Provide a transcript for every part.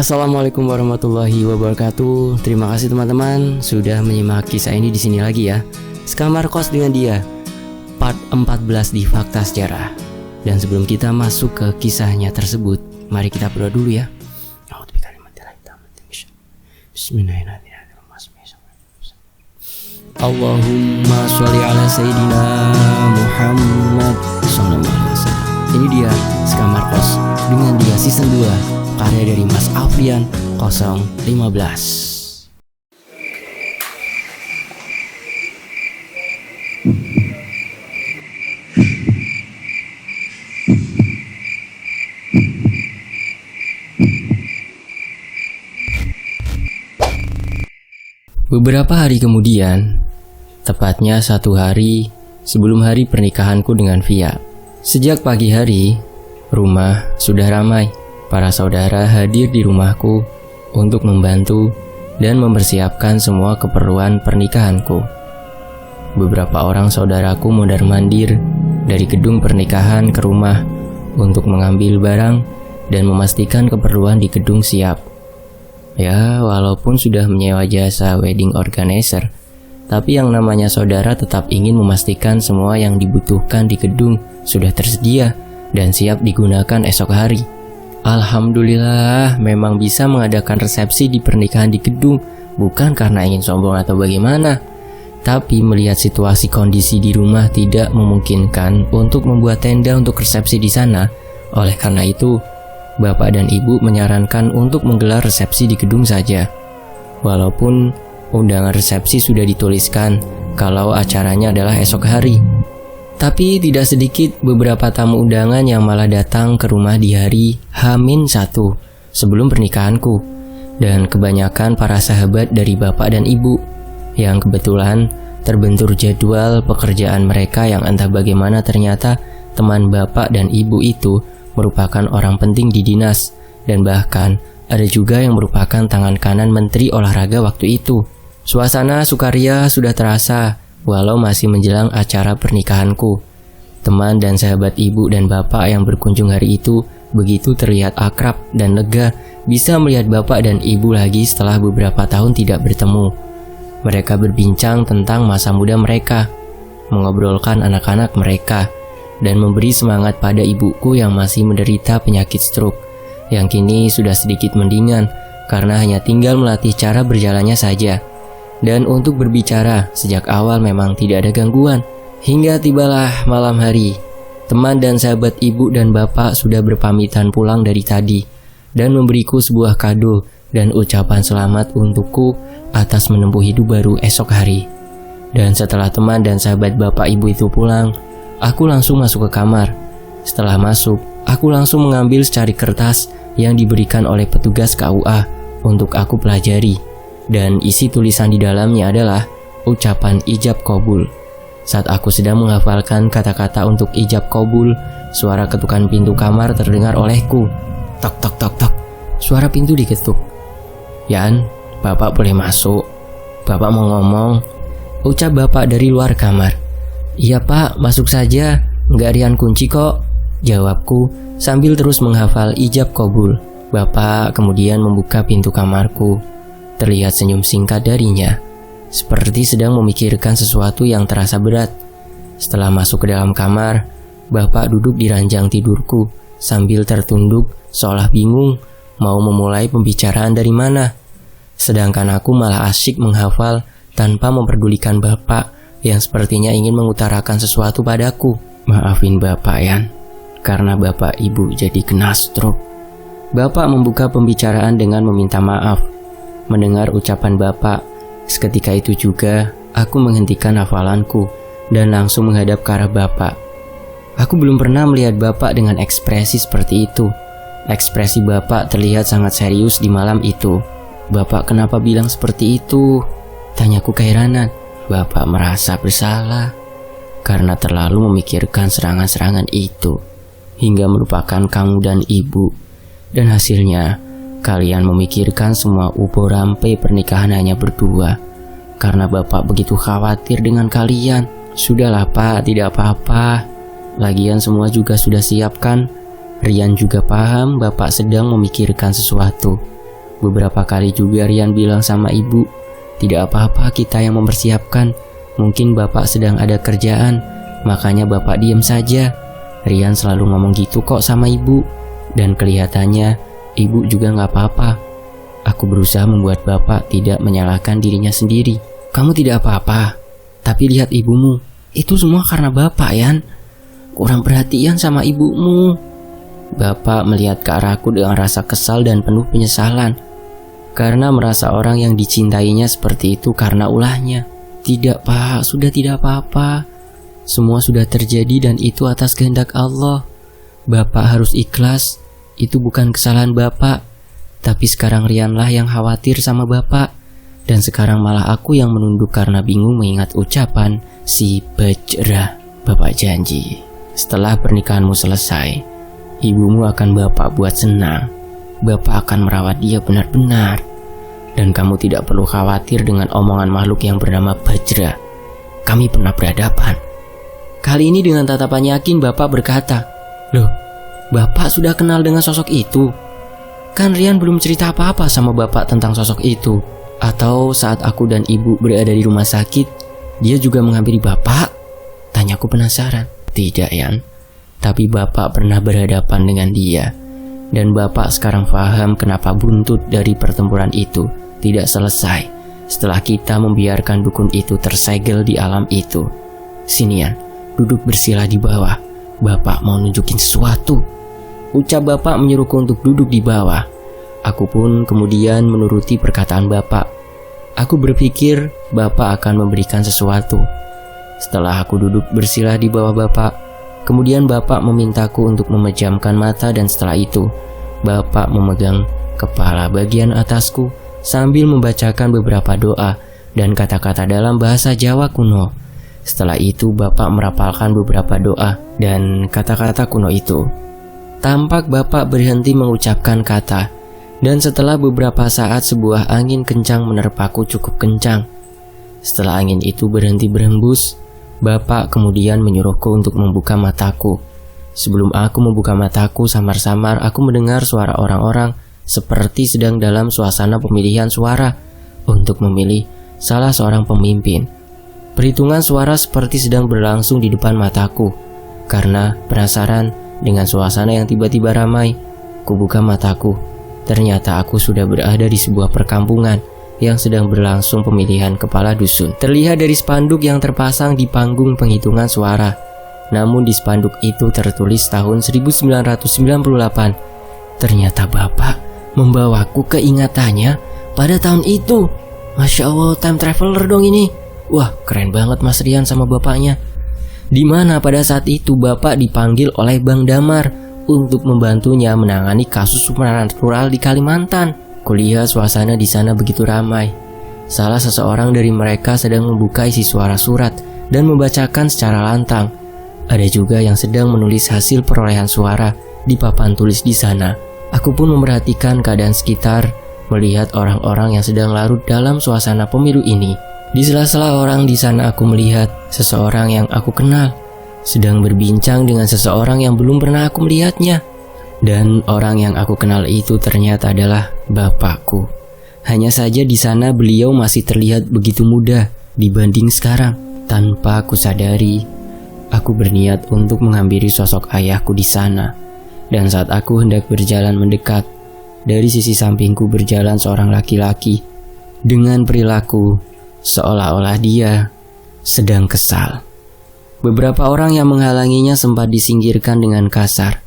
Assalamualaikum warahmatullahi wabarakatuh. Terima kasih teman-teman sudah menyimak kisah ini di sini lagi ya. Sekamar kos dengan dia, part 14 di Fakta Sejarah. Dan sebelum kita masuk ke kisahnya tersebut, mari kita berdoa dulu ya. Allahumma sholli ala Sayyidina Muhammad sallallahu alaihi wasallam. Ini dia Sekamar Kos dengan dia season 2, karya dari Mas Afrian 015. Beberapa hari kemudian, tepatnya 1 hari sebelum hari pernikahanku dengan Via. Sejak pagi hari, rumah sudah ramai. Para saudara hadir di rumahku untuk membantu dan mempersiapkan semua keperluan pernikahanku. Beberapa orang saudaraku mondar-mandir dari gedung pernikahan ke rumah untuk mengambil barang dan memastikan keperluan di gedung siap. Ya, walaupun sudah menyewa jasa wedding organizer, tapi yang namanya saudara tetap ingin memastikan semua yang dibutuhkan di gedung sudah tersedia dan siap digunakan esok hari. Alhamdulillah, memang bisa mengadakan resepsi di pernikahan di gedung, bukan karena ingin sombong atau bagaimana, tapi melihat situasi kondisi di rumah tidak memungkinkan untuk membuat tenda untuk resepsi di sana. Oleh karena itu, Bapak dan Ibu menyarankan untuk menggelar resepsi di gedung saja. Walaupun undangan resepsi sudah dituliskan kalau acaranya adalah esok hari. Tapi tidak sedikit beberapa tamu undangan yang malah datang ke rumah di hari H-1 sebelum pernikahanku. Dan kebanyakan para sahabat dari Bapak dan Ibu yang kebetulan terbentur jadwal pekerjaan mereka yang entah bagaimana ternyata teman Bapak dan Ibu itu merupakan orang penting di dinas, dan bahkan ada juga yang merupakan tangan kanan Menteri Olahraga waktu itu. Suasana sukaria sudah terasa walau masih menjelang acara pernikahanku. Teman dan sahabat ibu dan bapak yang berkunjung hari itu begitu terlihat akrab dan lega bisa melihat bapak dan ibu lagi setelah beberapa tahun tidak bertemu. Mereka berbincang tentang masa muda mereka, mengobrolkan anak-anak mereka, dan memberi semangat pada ibuku yang masih menderita penyakit stroke, yang kini sudah sedikit mendingan karena hanya tinggal melatih cara berjalannya saja. Dan untuk berbicara, sejak awal memang tidak ada gangguan. Hingga tibalah malam hari. Teman dan sahabat ibu dan bapak sudah berpamitan pulang dari tadi dan memberiku sebuah kado dan ucapan selamat untukku atas menempuh hidup baru esok hari. Dan setelah teman dan sahabat bapak ibu itu pulang, aku langsung masuk ke kamar. Setelah masuk, aku langsung mengambil secari kertas yang diberikan oleh petugas KUA untuk aku pelajari. Dan isi tulisan di dalamnya adalah ucapan ijab kabul. Saat aku sedang menghafalkan kata-kata untuk ijab kabul, suara ketukan pintu kamar terdengar olehku. Tok tok tok tok. Suara pintu diketuk. "Yan, Bapak boleh masuk. Bapak mau ngomong," ucap Bapak dari luar kamar. "Iya Pak, masuk saja. Nggak Rian kunci kok," jawabku sambil terus menghafal ijab kabul. Bapak kemudian membuka pintu kamarku. Terlihat senyum singkat darinya, seperti sedang memikirkan sesuatu yang terasa berat. Setelah masuk ke dalam kamar, Bapak duduk di ranjang tidurku sambil tertunduk seolah bingung mau memulai pembicaraan dari mana. Sedangkan aku malah asyik menghafal tanpa memperdulikan Bapak yang sepertinya ingin mengutarakan sesuatu padaku. "Maafin Bapak Yan, karena Bapak Ibu jadi kena stroke." Bapak membuka pembicaraan dengan meminta maaf. Mendengar ucapan Bapak, seketika itu juga aku menghentikan hafalanku dan langsung menghadap ke arah Bapak. Aku belum pernah melihat Bapak dengan ekspresi seperti itu. Ekspresi Bapak terlihat sangat serius di malam itu. "Bapak kenapa bilang seperti itu?" tanyaku keheranan. Bapak merasa bersalah karena terlalu memikirkan serangan-serangan itu hingga melupakan kamu dan ibu. Dan hasilnya kalian memikirkan semua ubo rampe pernikahan hanya berdua karena Bapak begitu khawatir dengan kalian. "Sudahlah Pak, tidak apa-apa. Lagian semua juga sudah siap kan? Rian juga paham Bapak sedang memikirkan sesuatu. Beberapa kali juga Rian bilang sama ibu, tidak apa-apa kita yang mempersiapkan, mungkin bapak sedang ada kerjaan, makanya bapak diam saja. Rian selalu ngomong gitu kok sama ibu, dan kelihatannya ibu juga gak apa-apa. Aku berusaha membuat bapak tidak menyalahkan dirinya sendiri. Kamu tidak apa-apa, tapi lihat ibumu, itu semua karena bapak, Yan. Kurang perhatian sama ibumu. Bapak melihat ke arahku dengan rasa kesal dan penuh penyesalan, karena merasa orang yang dicintainya seperti itu karena ulahnya. Tidak pak, sudah tidak apa-apa. Semua sudah terjadi dan itu atas kehendak Allah. Bapak harus ikhlas, itu bukan kesalahan bapak. Tapi sekarang Rianlah yang khawatir sama bapak. Dan sekarang malah aku yang menunduk karena bingung mengingat ucapan si Bajrah. Bapak janji, setelah pernikahanmu selesai, ibumu akan bapak buat senang. Bapak akan merawat dia benar-benar. Dan kamu tidak perlu khawatir dengan omongan makhluk yang bernama Bajrah. Kami pernah berhadapan. Kali ini dengan tatapan yakin bapak berkata, loh, bapak sudah kenal dengan sosok itu? Kan Rian belum cerita apa-apa sama bapak tentang sosok itu. Atau saat aku dan ibu berada di rumah sakit, dia juga menghampiri bapak? Tanyaku penasaran. Tidak, Yan. Tapi bapak pernah berhadapan dengan dia. Dan bapak sekarang paham kenapa buntut dari pertempuran itu tidak selesai setelah kita membiarkan dukun itu tersegel di alam itu. Sini, Yan, duduk bersila di bawah. Bapak mau nunjukin sesuatu. Ucap bapak menyuruhku untuk duduk di bawah. Aku pun kemudian menuruti perkataan bapak. Aku berpikir bapak akan memberikan sesuatu. Setelah aku duduk bersila di bawah bapak, kemudian bapak memintaku untuk memejamkan mata dan setelah itu, bapak memegang kepala bagian atasku sambil membacakan beberapa doa dan kata-kata dalam bahasa Jawa kuno. Setelah itu bapak merapalkan beberapa doa dan kata-kata kuno itu. Tampak bapak berhenti mengucapkan kata, dan setelah beberapa saat sebuah angin kencang menerpaku cukup kencang. Setelah angin itu berhenti berhembus, bapak kemudian menyuruhku untuk membuka mataku. Sebelum aku membuka mataku, samar-samar aku mendengar suara orang-orang seperti sedang dalam suasana pemilihan suara untuk memilih salah seorang pemimpin. Perhitungan suara seperti sedang berlangsung di depan mataku. Karena penasaran dengan suasana yang tiba-tiba ramai, kubuka mataku. Ternyata aku sudah berada di sebuah perkampungan yang sedang berlangsung pemilihan kepala dusun. Terlihat dari spanduk yang terpasang di panggung penghitungan suara. Namun di spanduk itu tertulis tahun 1998. Ternyata bapak membawaku ke ingatannya pada tahun itu. Masya Allah, time traveler dong ini. Wah, keren banget Mas Rian sama bapaknya. Di mana pada saat itu bapak dipanggil oleh Bang Damar untuk membantunya menangani kasus supranatural di Kalimantan. Kulihat suasana di sana begitu ramai. Salah seseorang dari mereka sedang membuka isi suara surat dan membacakan secara lantang. Ada juga yang sedang menulis hasil perolehan suara di papan tulis di sana. Aku pun memperhatikan keadaan sekitar, melihat orang-orang yang sedang larut dalam suasana pemilu ini. Di sela-sela orang di sana aku melihat seseorang yang aku kenal sedang berbincang dengan seseorang yang belum pernah aku melihatnya. Dan orang yang aku kenal itu ternyata adalah bapakku. Hanya saja di sana beliau masih terlihat begitu muda dibanding sekarang. Tanpa aku sadari, aku berniat untuk menghampiri sosok ayahku di sana. Dan saat aku hendak berjalan mendekat, dari sisi sampingku berjalan seorang laki-laki dengan perilaku seolah-olah dia sedang kesal. Beberapa orang yang menghalanginya sempat disingkirkan dengan kasar.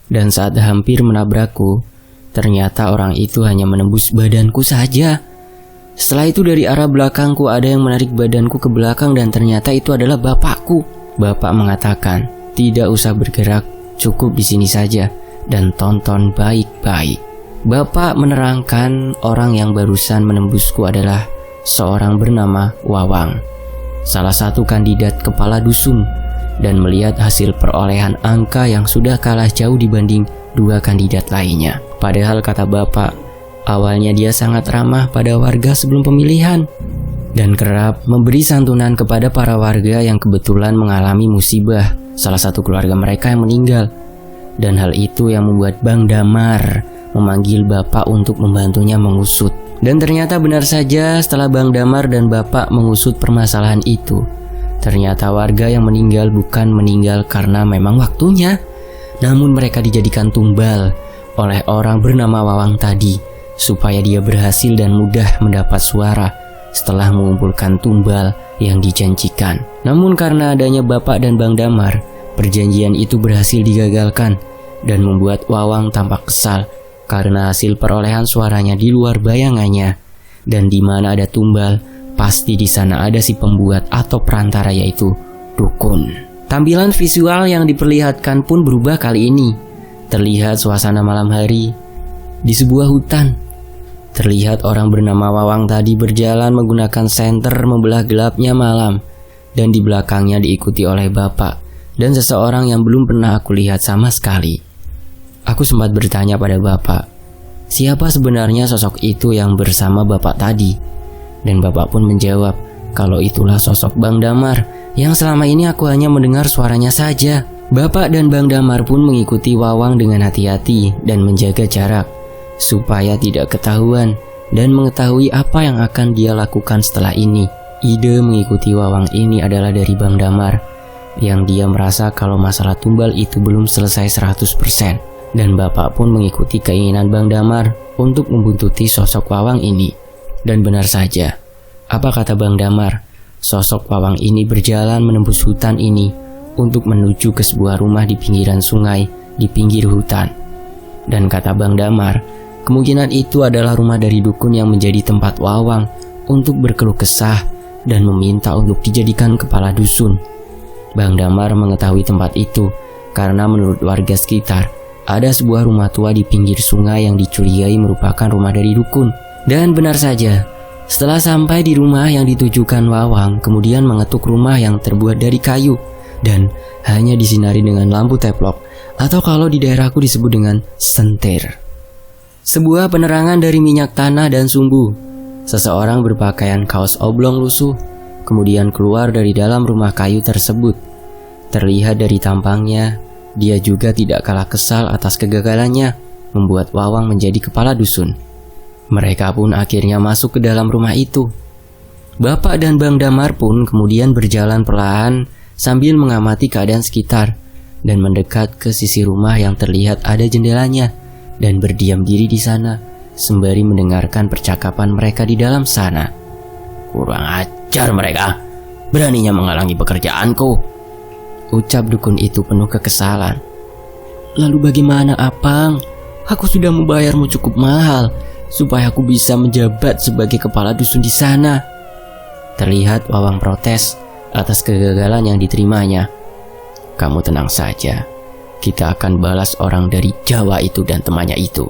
Dan saat hampir menabrakku, ternyata orang itu hanya menembus badanku saja. Setelah itu dari arah belakangku ada yang menarik badanku ke belakang dan ternyata itu adalah bapakku. Bapak mengatakan, tidak usah bergerak, cukup di sini saja dan tonton baik-baik. Bapak menerangkan orang yang barusan menembusku adalah seorang bernama Wawang, salah satu kandidat kepala dusun, dan melihat hasil perolehan angka yang sudah kalah jauh dibanding dua kandidat lainnya. Padahal kata bapak, awalnya dia sangat ramah pada warga sebelum pemilihan dan kerap memberi santunan kepada para warga yang kebetulan mengalami musibah, salah satu keluarga mereka yang meninggal. Dan hal itu yang membuat Bang Damar memanggil bapak untuk membantunya mengusut. Dan ternyata benar saja, setelah Bang Damar dan bapak mengusut permasalahan itu, ternyata warga yang meninggal bukan meninggal karena memang waktunya, namun mereka dijadikan tumbal oleh orang bernama Wawang tadi, supaya dia berhasil dan mudah mendapat suara setelah mengumpulkan tumbal yang dijanjikan. Namun karena adanya bapak dan Bang Damar, perjanjian itu berhasil digagalkan dan membuat Wawang tampak kesal karena hasil perolehan suaranya di luar bayangannya. Dan di mana ada tumbal, pasti di sana ada si pembuat atau perantara, yaitu dukun. Tampilan visual yang diperlihatkan pun berubah kali ini. Terlihat suasana malam hari di sebuah hutan. Terlihat orang bernama Wawang tadi berjalan menggunakan senter membelah gelapnya malam, dan di belakangnya diikuti oleh bapak dan seseorang yang belum pernah aku lihat sama sekali. Aku sempat bertanya pada bapak, siapa sebenarnya sosok itu yang bersama bapak tadi? Dan bapak pun menjawab kalau itulah sosok Bang Damar yang selama ini aku hanya mendengar suaranya saja. Bapak dan Bang Damar pun mengikuti Wawang dengan hati-hati dan menjaga jarak supaya tidak ketahuan dan mengetahui apa yang akan dia lakukan setelah ini. Ide mengikuti Wawang ini adalah dari Bang Damar, yang dia merasa kalau masalah tumbal itu belum selesai 100%. Dan bapak pun mengikuti keinginan Bang Damar untuk membuntuti sosok Wawang ini. Dan benar saja, apa kata Bang Damar? Sosok Wawang ini berjalan menembus hutan ini untuk menuju ke sebuah rumah di pinggiran sungai di pinggir hutan. Dan kata Bang Damar, kemungkinan itu adalah rumah dari dukun yang menjadi tempat Wawang untuk berkeluh kesah dan meminta untuk dijadikan kepala dusun. Bang Damar mengetahui tempat itu karena menurut warga sekitar, ada sebuah rumah tua di pinggir sungai yang dicurigai merupakan rumah dari dukun. Dan benar saja, setelah sampai di rumah yang ditujukan Wawang, kemudian mengetuk rumah yang terbuat dari kayu dan hanya disinari dengan lampu teplok, atau kalau di daerahku disebut dengan sentir. Sebuah penerangan dari minyak tanah dan sumbu. Seseorang berpakaian kaos oblong lusuh kemudian keluar dari dalam rumah kayu tersebut. Terlihat dari tampangnya, dia juga tidak kalah kesal atas kegagalannya membuat Wawang menjadi kepala dusun. Mereka pun akhirnya masuk ke dalam rumah itu. Bapak dan Bang Damar pun kemudian berjalan perlahan sambil mengamati keadaan sekitar dan mendekat ke sisi rumah yang terlihat ada jendelanya dan berdiam diri di sana sembari mendengarkan percakapan mereka di dalam sana. Kurang ajar mereka, beraninya menghalangi pekerjaanku, ucap dukun itu penuh kekesalan. Lalu bagaimana, Apang? Aku sudah membayarmu cukup mahal supaya aku bisa menjabat sebagai kepala dusun di sana. Terlihat Wawang protes atas kegagalan yang diterimanya. Kamu tenang saja, kita akan balas orang dari Jawa itu dan temannya itu.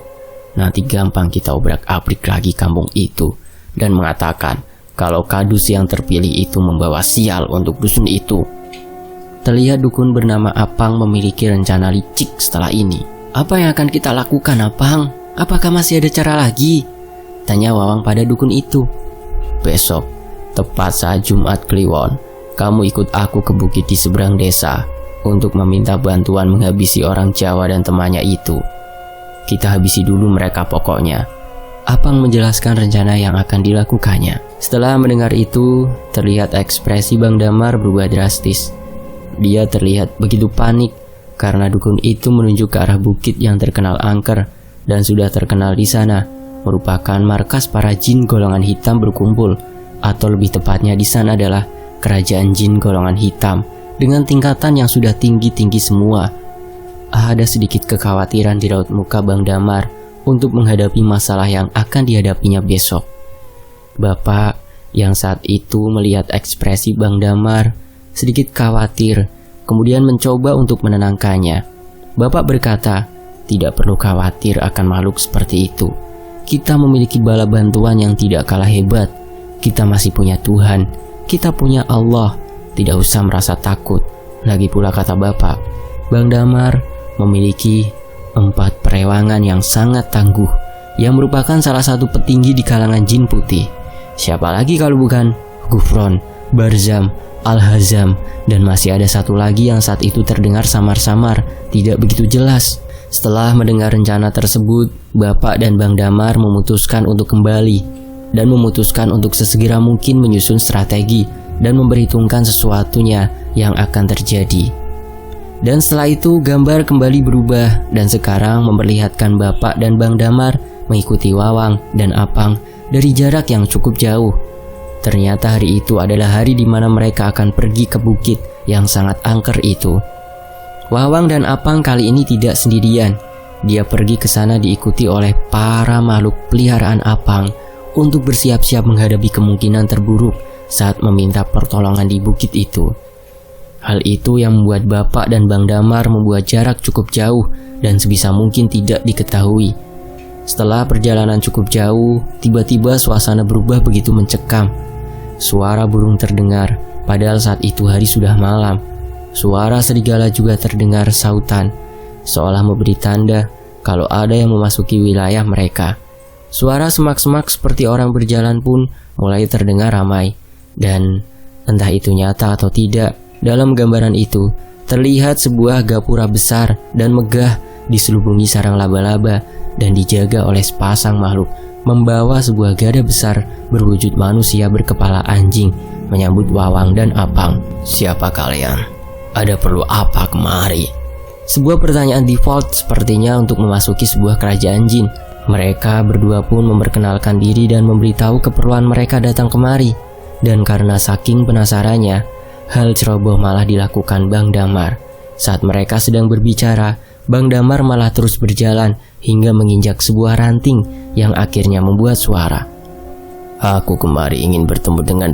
Nanti gampang kita obrak-abrik lagi kampung itu dan mengatakan kalau kadus yang terpilih itu membawa sial untuk dusun itu. Terlihat dukun bernama Apang memiliki rencana licik setelah ini. Apa yang akan kita lakukan, Apang? Apakah masih ada cara lagi? Tanya Wawang pada dukun itu. Besok, tepat saat Jumat Kliwon, kamu ikut aku ke bukit di seberang desa untuk meminta bantuan menghabisi orang Jawa dan temannya itu. Kita habisi dulu mereka pokoknya. Apang menjelaskan rencana yang akan dilakukannya. Setelah mendengar itu, terlihat ekspresi Bang Damar berubah drastis. Dia terlihat begitu panik karena dukun itu menunjuk ke arah bukit yang terkenal angker dan sudah terkenal di sana merupakan markas para jin golongan hitam berkumpul, atau lebih tepatnya di sana adalah kerajaan jin golongan hitam dengan tingkatan yang sudah tinggi-tinggi semua. Ada sedikit kekhawatiran di raut muka Bang Damar untuk menghadapi masalah yang akan dihadapinya besok. Bapak yang saat itu melihat ekspresi Bang Damar sedikit khawatir, kemudian mencoba untuk menenangkannya. Bapak berkata, tidak perlu khawatir akan makhluk seperti itu. Kita memiliki bala bantuan yang tidak kalah hebat. Kita masih punya Tuhan, kita punya Allah. Tidak usah merasa takut. Lagi pula kata Bapak, Bang Damar memiliki 4 perewangan yang sangat tangguh, yang merupakan salah satu petinggi di kalangan jin putih. Siapa lagi kalau bukan Gufron, Barzam, Al-Hazam, dan masih ada satu lagi yang saat itu terdengar samar-samar, tidak begitu jelas. Setelah mendengar rencana tersebut, Bapak dan Bang Damar memutuskan untuk kembali dan memutuskan untuk sesegera mungkin menyusun strategi dan memperhitungkan sesuatunya yang akan terjadi. Dan setelah itu gambar kembali berubah dan sekarang memperlihatkan Bapak dan Bang Damar mengikuti Wawang dan Apang dari jarak yang cukup jauh. Ternyata hari itu adalah hari di mana mereka akan pergi ke bukit yang sangat angker itu. Wawang dan Apang kali ini tidak sendirian. Dia pergi ke sana diikuti oleh para makhluk peliharaan Apang untuk bersiap-siap menghadapi kemungkinan terburuk saat meminta pertolongan di bukit itu. Hal itu yang membuat Bapak dan Bang Damar membuat jarak cukup jauh dan sebisa mungkin tidak diketahui. Setelah perjalanan cukup jauh, tiba-tiba suasana berubah begitu mencekam. Suara burung terdengar, padahal saat itu hari sudah malam. Suara serigala juga terdengar sautan, seolah memberi tanda kalau ada yang memasuki wilayah mereka. Suara semak-semak seperti orang berjalan pun mulai terdengar ramai. Dan entah itu nyata atau tidak, dalam gambaran itu terlihat sebuah gapura besar dan megah diselubungi sarang laba-laba dan dijaga oleh sepasang makhluk membawa sebuah gada besar berwujud manusia berkepala anjing menyambut Wawang dan Apang. Siapa kalian? Ada perlu apa kemari? Sebuah pertanyaan default sepertinya untuk memasuki sebuah kerajaan jin. Mereka berdua pun memperkenalkan diri dan memberitahu keperluan mereka datang kemari. Dan karena saking penasarannya, hal ceroboh malah dilakukan Bang Damar. Saat mereka sedang berbicara, Bang Damar malah terus berjalan hingga menginjak sebuah ranting yang akhirnya membuat suara. Aku kemari ingin bertemu dengan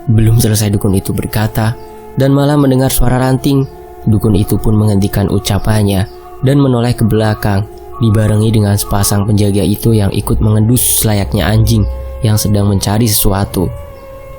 Belum selesai dukun itu berkata, dan malah mendengar suara ranting, dukun itu pun menghentikan ucapannya dan menoleh ke belakang, dibarengi dengan sepasang penjaga itu yang ikut mengendus layaknya anjing yang sedang mencari sesuatu.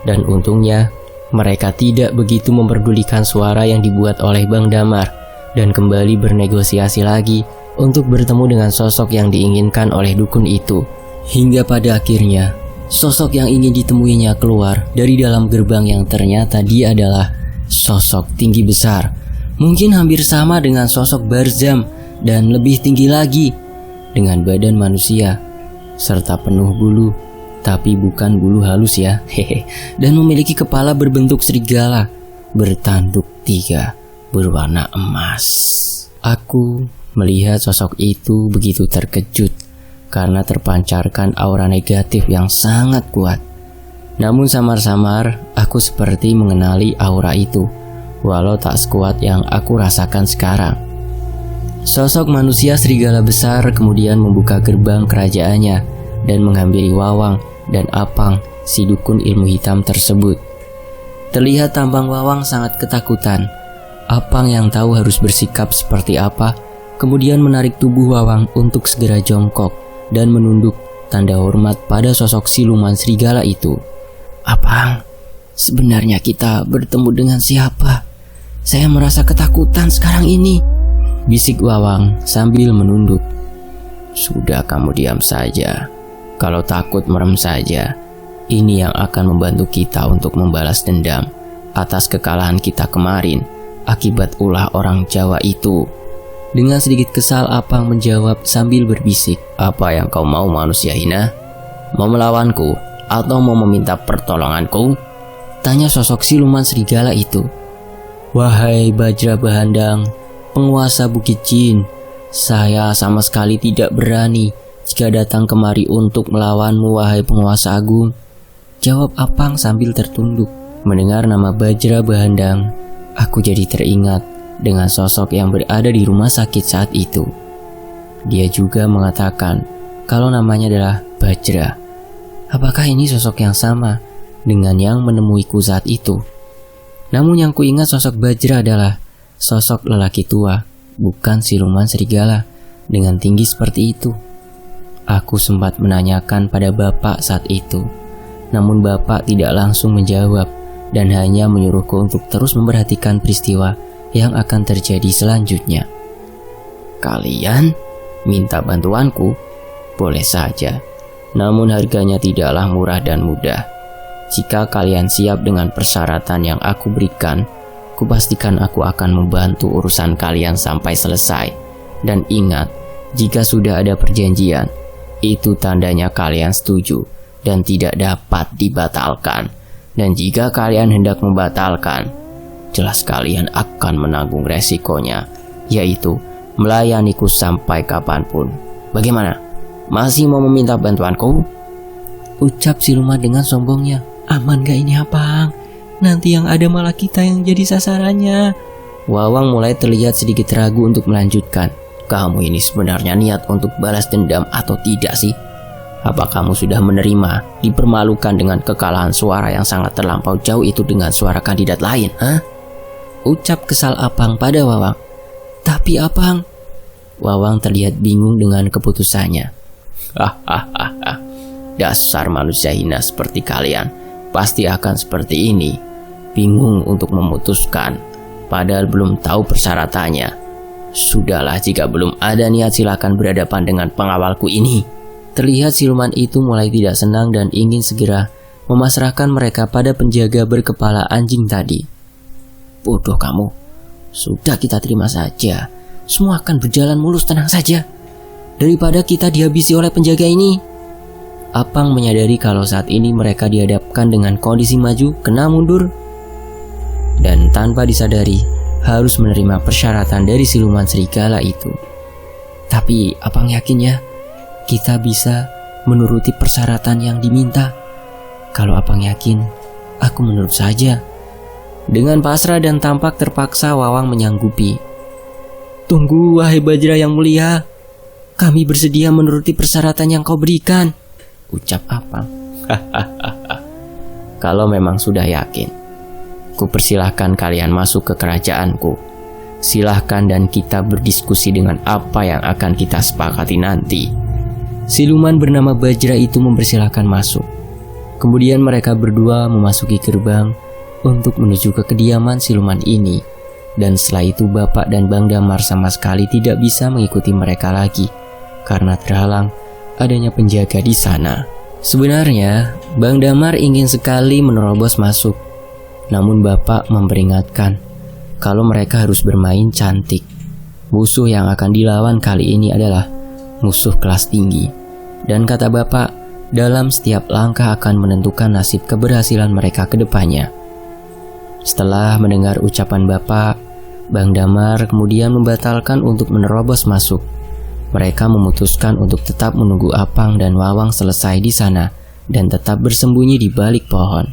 Dan untungnya, mereka tidak begitu memperdulikan suara yang dibuat oleh Bang Damar dan kembali bernegosiasi lagi untuk bertemu dengan sosok yang diinginkan oleh dukun itu. Hingga pada akhirnya, sosok yang ingin ditemuinya keluar dari dalam gerbang yang ternyata dia adalah sosok tinggi besar, mungkin hampir sama dengan sosok Barzam dan lebih tinggi lagi, dengan badan manusia serta penuh bulu, tapi bukan bulu halus ya, dan memiliki kepala berbentuk serigala bertanduk 3 berwarna emas. Aku melihat sosok itu begitu terkejut karena terpancarkan aura negatif yang sangat kuat. Namun samar-samar aku seperti mengenali aura itu, walau tak sekuat yang aku rasakan sekarang. Sosok manusia serigala besar kemudian membuka gerbang kerajaannya dan menghampiri Wawang dan Apang, si dukun ilmu hitam tersebut. Terlihat tampang Wawang sangat ketakutan. Apang yang tahu harus bersikap seperti apa, kemudian menarik tubuh Wawang untuk segera jongkok dan menunduk tanda hormat pada sosok siluman serigala itu. Apang, sebenarnya kita bertemu dengan siapa? Saya merasa ketakutan sekarang ini, bisik Wawang sambil menunduk. Sudah, kamu diam saja. Kalau takut merem saja. Ini yang akan membantu kita untuk membalas dendam atas kekalahan kita kemarin akibat ulah orang Jawa itu. Dengan sedikit kesal Apang menjawab sambil berbisik. Apa yang kau mau, manusia hina? Mau melawanku atau mau meminta pertolonganku? Tanya sosok siluman serigala itu. Wahai Bajra Bahandang, penguasa Bukit Jin, saya sama sekali tidak berani jika datang kemari untuk melawanmu, wahai penguasa agung, jawab Apang sambil tertunduk. Mendengar nama Bajra Bahandang, aku jadi teringat dengan sosok yang berada di rumah sakit saat itu. Dia juga mengatakan kalau namanya adalah Bajra. Apakah ini sosok yang sama dengan yang menemuiku saat itu? Namun yang kuingat sosok Bajra adalah sosok lelaki tua, bukan siluman serigala dengan tinggi seperti itu. Aku sempat menanyakan pada bapak saat itu, namun bapak tidak langsung menjawab dan hanya menyuruhku untuk terus memperhatikan peristiwa yang akan terjadi selanjutnya. Kalian minta bantuanku? Boleh saja, namun harganya tidaklah murah dan mudah. Jika kalian siap dengan persyaratan yang aku berikan, kupastikan aku akan membantu urusan kalian sampai selesai. Dan ingat, Jika sudah ada perjanjian, itu tandanya kalian setuju dan tidak dapat dibatalkan. Dan jika kalian hendak membatalkan, jelas kalian akan menanggung resikonya, yaitu melayaniku sampai kapanpun. Bagaimana? Masih mau meminta bantuanku? Ucap siluman dengan sombongnya. Aman gak ini Apang? Nanti yang ada malah kita yang jadi sasarannya. Wawang mulai terlihat sedikit ragu untuk melanjutkan. Kamu ini sebenarnya niat untuk balas dendam atau tidak sih? Apa kamu sudah menerima dipermalukan dengan kekalahan suara yang sangat terlampau jauh itu dengan suara kandidat lain? Ucap kesal Apang pada Wawang. Tapi Apang... Wawang terlihat bingung dengan keputusannya. Dasar manusia hina seperti kalian pasti akan seperti ini. Bingung untuk memutuskan, padahal belum tahu persyaratannya. Sudahlah, jika belum ada niat silakan berhadapan dengan pengawalku ini. Terlihat siluman itu mulai tidak senang dan ingin segera memasrahkan mereka pada penjaga berkepala anjing tadi. Bodoh kamu. Sudah, kita terima saja. Semua akan berjalan mulus, tenang saja. Daripada kita dihabisi oleh penjaga ini. Apang menyadari kalau saat ini mereka dihadapkan dengan kondisi maju kena mundur. Dan tanpa disadari harus menerima persyaratan dari siluman serigala itu. Tapi Apang yakin ya, kita bisa menuruti persyaratan yang diminta. Kalau Apang yakin, aku menurut saja. Dengan pasrah dan tampak terpaksa Wawang menyanggupi. Tunggu wahai Bajra yang mulia, kami bersedia menuruti persyaratan yang kau berikan, ucap Apang. Kalau memang sudah yakin, ku persilahkan kalian masuk ke kerajaanku. Silahkan dan kita berdiskusi dengan apa yang akan kita sepakati nanti. Siluman bernama Bajra itu mempersilahkan masuk. Kemudian mereka berdua memasuki gerbang untuk menuju ke kediaman siluman ini. Dan setelah itu Bapak dan Bang Damar sama sekali tidak bisa mengikuti mereka lagi karena terhalang adanya penjaga di sana. Sebenarnya Bang Damar ingin sekali menerobos masuk, namun Bapak memperingatkan kalau mereka harus bermain cantik. Musuh yang akan dilawan kali ini adalah musuh kelas tinggi. Dan kata Bapak, dalam setiap langkah akan menentukan nasib keberhasilan mereka ke depannya. Setelah mendengar ucapan Bapak, Bang Damar kemudian membatalkan untuk menerobos masuk. Mereka memutuskan untuk tetap menunggu Apang dan Wawang selesai di sana dan tetap bersembunyi di balik pohon.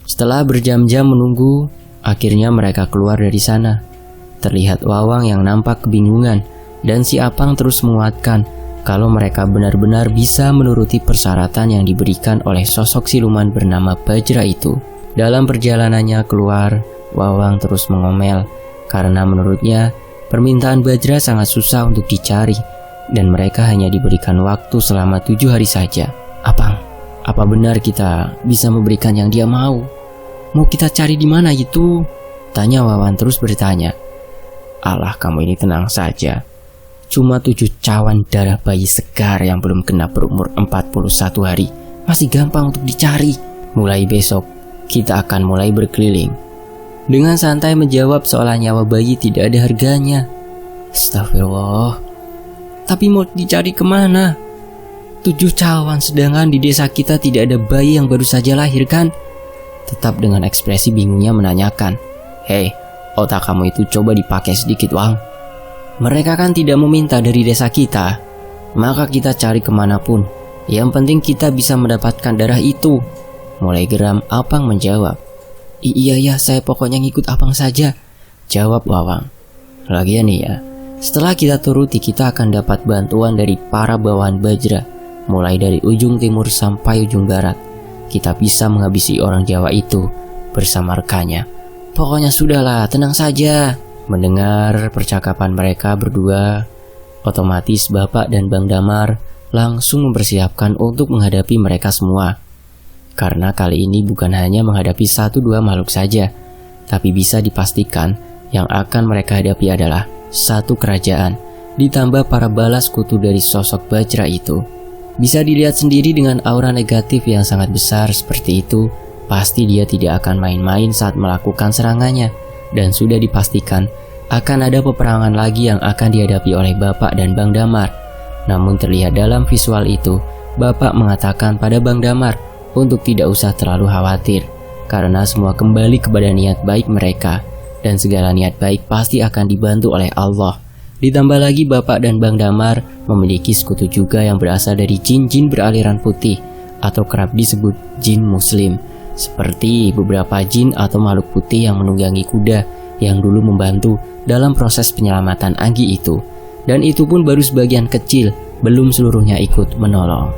Setelah berjam-jam menunggu, akhirnya mereka keluar dari sana. Terlihat Wawang yang nampak kebingungan dan si Apang terus menguatkan kalau mereka benar-benar bisa menuruti persyaratan yang diberikan oleh sosok siluman bernama Bajra itu. Dalam perjalanannya keluar, Wawang terus mengomel karena menurutnya permintaan Bajra sangat susah untuk dicari dan mereka hanya diberikan waktu selama 7 hari saja. Apang, apa benar kita bisa memberikan yang dia mau? Mau kita cari di mana itu? Tanya Wawan terus bertanya. Alah, kamu ini tenang saja. Cuma 7 cawan darah bayi segar yang belum genap berumur 41 hari. Masih gampang untuk dicari. Mulai besok kita akan mulai berkeliling. Dengan santai menjawab seolah nyawa bayi tidak ada harganya. Astagfirullah. Tapi mau dicari kemana? 7 cawan sedangkan di desa kita tidak ada bayi yang baru saja lahir kan? Tetap dengan ekspresi bingungnya menanyakan. Hei, otak kamu itu coba dipakai sedikit, Wang. Mereka kan tidak meminta dari desa kita. Maka kita cari kemanapun. Yang penting kita bisa mendapatkan darah itu. Mulai geram Apang menjawab. Iya ya, saya pokoknya ngikut Apang saja, jawab Wawang. Lagian nih ya, setelah kita turuti kita akan dapat bantuan dari para bawahan Bajra. Mulai dari ujung timur sampai ujung barat. Kita bisa menghabisi orang Jawa itu bersama rekannya. Pokoknya sudahlah, tenang saja. Mendengar percakapan mereka berdua, otomatis Bapak dan Bang Damar langsung mempersiapkan untuk menghadapi mereka semua. Karena kali ini bukan hanya menghadapi 1-2 makhluk saja, tapi bisa dipastikan yang akan mereka hadapi adalah satu kerajaan, ditambah para balas kutu dari sosok Bajra itu. Bisa dilihat sendiri dengan aura negatif yang sangat besar seperti itu, pasti dia tidak akan main-main saat melakukan serangannya. Dan sudah dipastikan akan ada peperangan lagi yang akan dihadapi oleh Bapak dan Bang Damar. Namun terlihat dalam visual itu, Bapak mengatakan pada Bang Damar untuk tidak usah terlalu khawatir, karena semua kembali kepada niat baik mereka, dan segala niat baik pasti akan dibantu oleh Allah. Ditambah lagi Bapak dan Bang Damar memiliki sekutu juga yang berasal dari jin-jin beraliran putih, atau kerap disebut jin muslim, seperti beberapa jin atau makhluk putih yang menunggangi kuda yang dulu membantu dalam proses penyelamatan Anggi itu. Dan itu pun baru sebagian kecil, belum seluruhnya ikut menolong.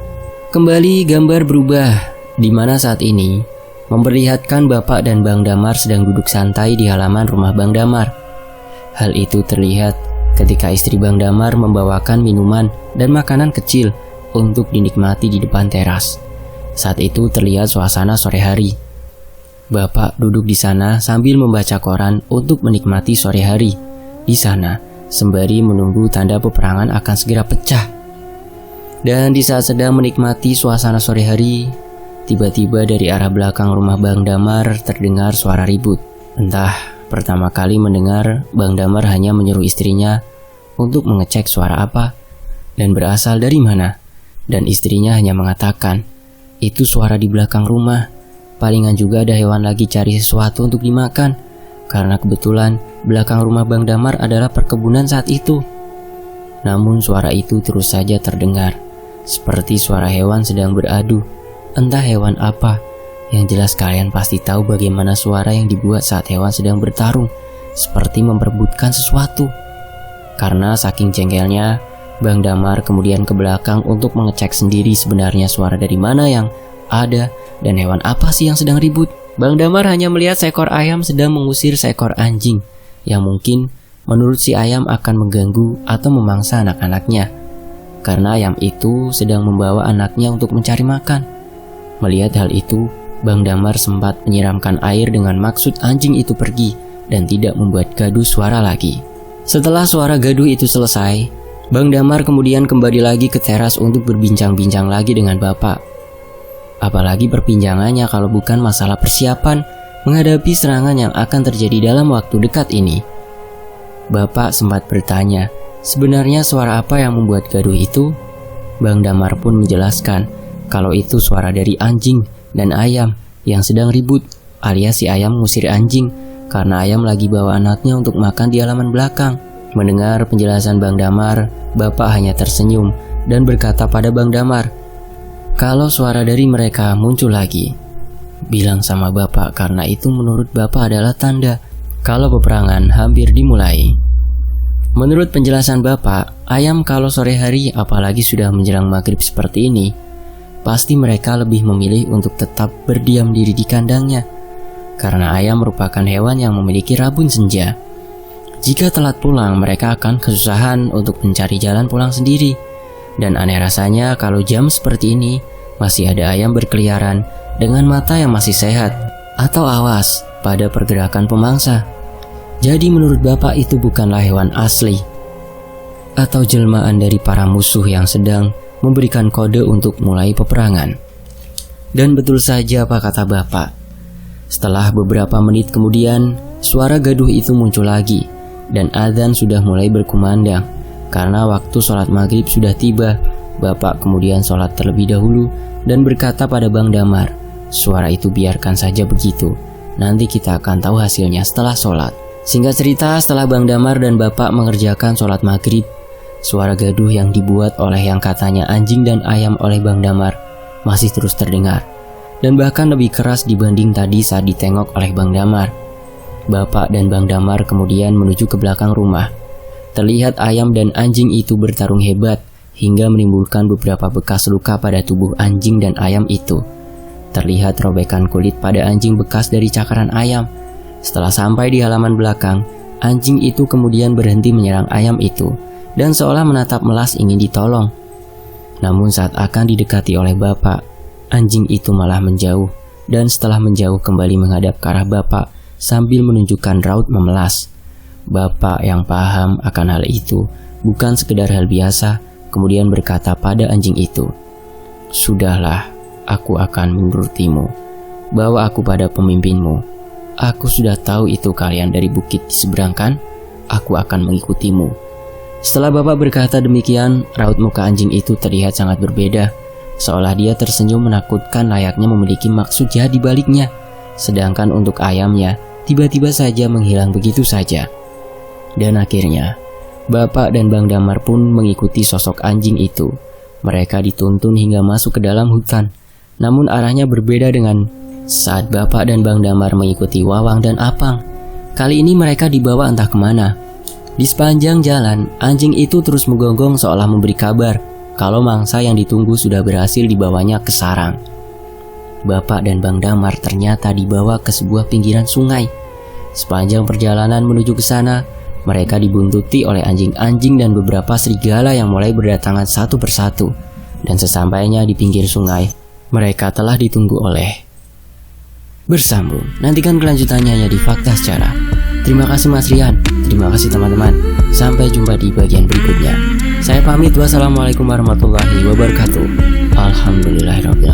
Kembali gambar berubah, di mana saat ini memperlihatkan Bapak dan Bang Damar sedang duduk santai di halaman rumah Bang Damar. Hal itu terlihat ketika istri Bang Damar membawakan minuman dan makanan kecil untuk dinikmati di depan teras. Saat itu terlihat suasana sore hari. Bapak duduk di sana sambil membaca koran untuk menikmati sore hari di sana, sembari menunggu tanda peperangan akan segera pecah. Dan di saat sedang menikmati suasana sore hari, tiba-tiba dari arah belakang rumah Bang Damar terdengar suara ribut. Entah pertama kali mendengar, Bang Damar hanya menyuruh istrinya untuk mengecek suara apa dan berasal dari mana. Dan istrinya hanya mengatakan, itu suara di belakang rumah. Palingan juga ada hewan lagi cari sesuatu untuk dimakan, karena kebetulan belakang rumah Bang Damar adalah perkebunan saat itu. Namun suara itu terus saja terdengar, seperti suara hewan sedang beradu. Entah hewan apa, yang jelas kalian pasti tahu bagaimana suara yang dibuat saat hewan sedang bertarung, seperti memperebutkan sesuatu. Karena saking jengkelnya, Bang Damar kemudian ke belakang untuk mengecek sendiri sebenarnya suara dari mana yang ada dan hewan apa sih yang sedang ribut. Bang Damar hanya melihat seekor ayam sedang mengusir seekor anjing yang mungkin menurut si ayam akan mengganggu atau memangsa anak-anaknya, karena ayam itu sedang membawa anaknya untuk mencari makan. Melihat hal itu, Bang Damar sempat menyiramkan air dengan maksud anjing itu pergi dan tidak membuat gaduh suara lagi. Setelah suara gaduh itu selesai, Bang Damar kemudian kembali lagi ke teras untuk berbincang-bincang lagi dengan Bapak. Apalagi perbincangannya kalau bukan masalah persiapan menghadapi serangan yang akan terjadi dalam waktu dekat ini. Bapak sempat bertanya, sebenarnya suara apa yang membuat gaduh itu? Bang Damar pun menjelaskan kalau itu suara dari anjing dan ayam yang sedang ribut, alias si ayam ngusir anjing karena ayam lagi bawa anaknya untuk makan di halaman belakang. Mendengar penjelasan Bang Damar, Bapak hanya tersenyum dan berkata pada Bang Damar, kalau suara dari mereka muncul lagi, bilang sama Bapak, karena itu menurut Bapak adalah tanda kalau peperangan hampir dimulai. Menurut penjelasan Bapak, ayam kalau sore hari apalagi sudah menjelang maghrib seperti ini, pasti mereka lebih memilih untuk tetap berdiam diri di kandangnya, karena ayam merupakan hewan yang memiliki rabun senja. Jika telat pulang, mereka akan kesusahan untuk mencari jalan pulang sendiri. Dan aneh rasanya kalau jam seperti ini masih ada ayam berkeliaran dengan mata yang masih sehat atau awas pada pergerakan pemangsa. Jadi menurut Bapak itu bukanlah hewan asli atau jelmaan dari para musuh yang sedang memberikan kode untuk mulai peperangan. Dan betul saja apa kata Bapak. Setelah beberapa menit kemudian, suara gaduh itu muncul lagi dan azan sudah mulai berkumandang. Karena waktu sholat maghrib sudah tiba, Bapak kemudian sholat terlebih dahulu dan berkata pada Bang Damar, suara itu biarkan saja begitu, nanti kita akan tahu hasilnya setelah sholat. Singkat cerita, setelah Bang Damar dan Bapak mengerjakan sholat maghrib, suara gaduh yang dibuat oleh yang katanya anjing dan ayam oleh Bang Damar masih terus terdengar, dan bahkan lebih keras dibanding tadi saat ditengok oleh Bang Damar. Bapak dan Bang Damar kemudian menuju ke belakang rumah. Terlihat ayam dan anjing itu bertarung hebat hingga menimbulkan beberapa bekas luka pada tubuh anjing dan ayam itu. Terlihat robekan kulit pada anjing bekas dari cakaran ayam. Setelah sampai di halaman belakang, anjing itu kemudian berhenti menyerang ayam itu dan seolah menatap melas ingin ditolong. Namun saat akan didekati oleh Bapak, anjing itu malah menjauh dan setelah menjauh kembali menghadap ke arah Bapak sambil menunjukkan raut memelas. Bapak yang paham akan hal itu bukan sekedar hal biasa, kemudian berkata pada anjing itu, sudahlah, aku akan menurutimu. Bawa aku pada pemimpinmu. Aku sudah tahu itu kalian dari bukit di seberang kan? aku akan mengikutimu." Setelah bapak berkata demikian, raut muka anjing itu terlihat sangat berbeda, seolah dia tersenyum menakutkan layaknya memiliki maksud jahat di baliknya. Sedangkan untuk ayamnya, tiba-tiba saja menghilang begitu saja. Dan akhirnya, bapak dan Bang Damar pun mengikuti sosok anjing itu. Mereka dituntun hingga masuk ke dalam hutan. Namun arahnya berbeda dengan saat bapak dan Bang Damar mengikuti Wawang dan Apang. Kali ini mereka dibawa entah kemana. Di sepanjang jalan, anjing itu terus menggonggong seolah memberi kabar kalau mangsa yang ditunggu sudah berhasil dibawanya ke sarang. Bapak dan Bang Damar ternyata dibawa ke sebuah pinggiran sungai. Sepanjang perjalanan menuju ke sana, mereka dibuntuti oleh anjing-anjing dan beberapa serigala yang mulai berdatangan satu persatu. Dan sesampainya di pinggir sungai, mereka telah ditunggu oleh... Bersambung, nantikan kelanjutannya ya di Fakta Sejarah. Terima kasih Mas Rian, terima kasih teman-teman. Sampai jumpa di bagian berikutnya. Saya pamit, wassalamualaikum warahmatullahi wabarakatuh. Alhamdulillahirrahmanirrahim.